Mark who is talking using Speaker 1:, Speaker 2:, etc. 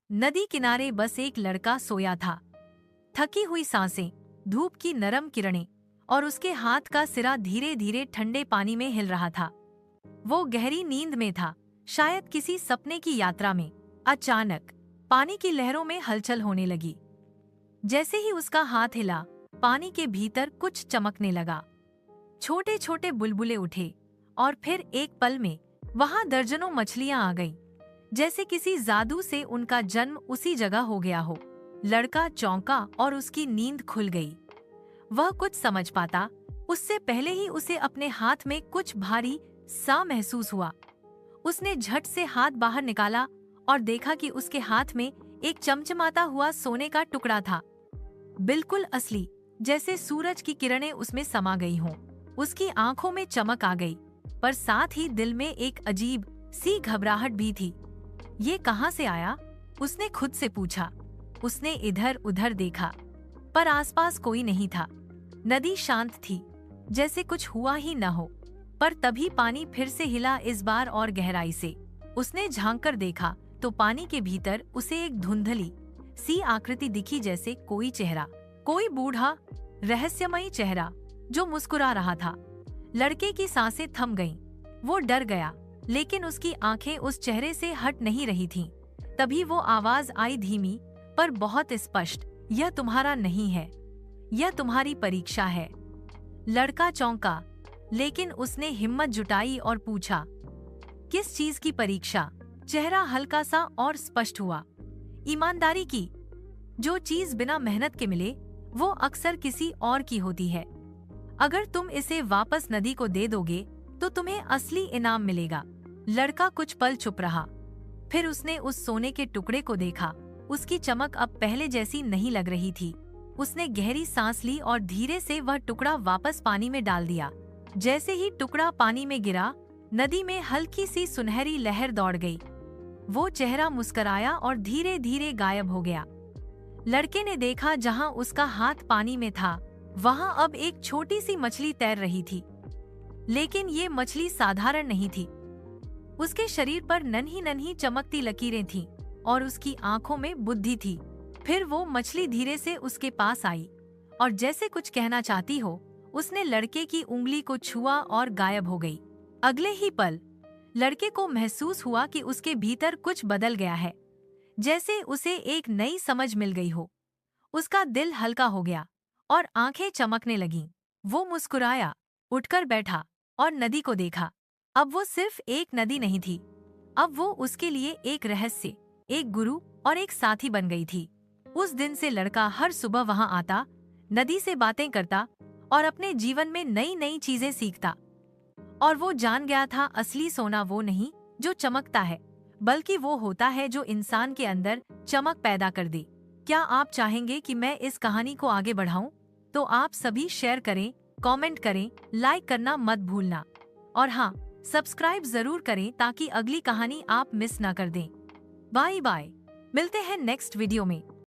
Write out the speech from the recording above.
Speaker 1: नदी किनारे बस एक लड़का सोया था। थकी हुई सांसें, धूप की नरम किरणें और उसके हाथ का सिरा धीरे धीरे ठंडे पानी में हिल रहा था। वो गहरी नींद में था, शायद किसी सपने की यात्रा में। अचानक पानी की लहरों में हलचल होने लगी। जैसे ही उसका हाथ हिला, पानी के भीतर कुछ चमकने लगा। छोटे छोटे बुलबुले उठे और फिर एक पल में वहां दर्जनों मछलियां आ गईं। जैसे किसी जादू से उनका जन्म उसी जगह हो गया हो। लड़का चौंका और उसकी नींद खुल गई। वह कुछ समझ पाता उससे पहले ही उसे अपने हाथ में कुछ भारी सा महसूस हुआ। उसने झट से हाथ बाहर निकाला और देखा कि उसके हाथ में एक चमचमाता हुआ सोने का टुकड़ा था, बिल्कुल असली, जैसे सूरज की किरणें उसमें समा गई हों। उसकी आंखों में चमक आ गई, पर साथ ही दिल में एक अजीब सी घबराहट भी थी। ये कहाँ से आया? उसने खुद से पूछा। उसने इधर उधर देखा, पर आसपास कोई नहीं था। नदी शांत थी, जैसे कुछ हुआ ही न हो। पर तभी पानी फिर से हिला, इस बार और गहराई से। उसने झांक कर देखा तो पानी के भीतर उसे एक धुंधली सी आकृति दिखी, जैसे कोई चेहरा, कोई बूढ़ा रहस्यमयी चेहरा जो मुस्कुरा रहा था। लड़के की सांसें थम गईं। वो डर गया, लेकिन उसकी आंखें उस चेहरे से हट नहीं रही थीं। तभी वो आवाज आई, धीमी पर बहुत स्पष्ट, यह तुम्हारा नहीं है, यह तुम्हारी परीक्षा है। लड़का चौंका, लेकिन उसने हिम्मत जुटाई और पूछा, किस चीज की परीक्षा? चेहरा हल्का सा और स्पष्ट हुआ, ईमानदारी की। जो चीज बिना मेहनत के मिले वो अक्सर किसी और की होती है। अगर तुम इसे वापस नदी को दे दोगे तो तुम्हें असली इनाम मिलेगा। लड़का कुछ पल चुप रहा, फिर उसने उस सोने के टुकड़े को देखा। उसकी चमक अब पहले जैसी नहीं लग रही थी। उसने गहरी सांस ली और धीरे से वह टुकड़ा वापस पानी में डाल दिया। जैसे ही टुकड़ा पानी में गिरा, नदी में हल्की सी सुनहरी लहर दौड़ गई। वो चेहरा मुस्कुराया और धीरे धीरे गायब हो गया। लड़के ने देखा, जहां उसका हाथ पानी में था वहां अब एक छोटी सी मछली तैर रही थी। लेकिन ये मछली साधारण नहीं थी। उसके शरीर पर नन्ही नन्ही चमकती लकीरें थीं और उसकी आंखों में बुद्धि थी। फिर वो मछली धीरे से उसके पास आई और जैसे कुछ कहना चाहती हो, उसने लड़के की उंगली को छुआ और गायब हो गई। अगले ही पल लड़के को महसूस हुआ कि उसके भीतर कुछ बदल गया है, जैसे उसे एक नई समझ मिल गई हो। उसका दिल हल्का हो गया और आंखें चमकने लगीं। वो मुस्कुराया, उठकर बैठा और नदी को देखा। अब वो सिर्फ एक नदी नहीं थी, अब वो उसके लिए एक रहस्य, एक गुरु और एक साथी बन गई थी। उस दिन से लड़का हर सुबह वहां आता, नदी से बातें करता और अपने जीवन में नई नई चीजें सीखता। और वो जान गया था, असली सोना वो नहीं जो चमकता है, बल्कि वो होता है जो इंसान के अंदर चमक पैदा कर दे। क्या आप चाहेंगे कि मैं इस कहानी को आगे बढ़ाऊं? तो आप सभी शेयर करें, कमेंट करें, लाइक करना मत भूलना। और हाँ, सब्सक्राइब जरूर करें ताकि अगली कहानी आप मिस ना कर दें। बाय बाय, मिलते हैं नेक्स्ट वीडियो में।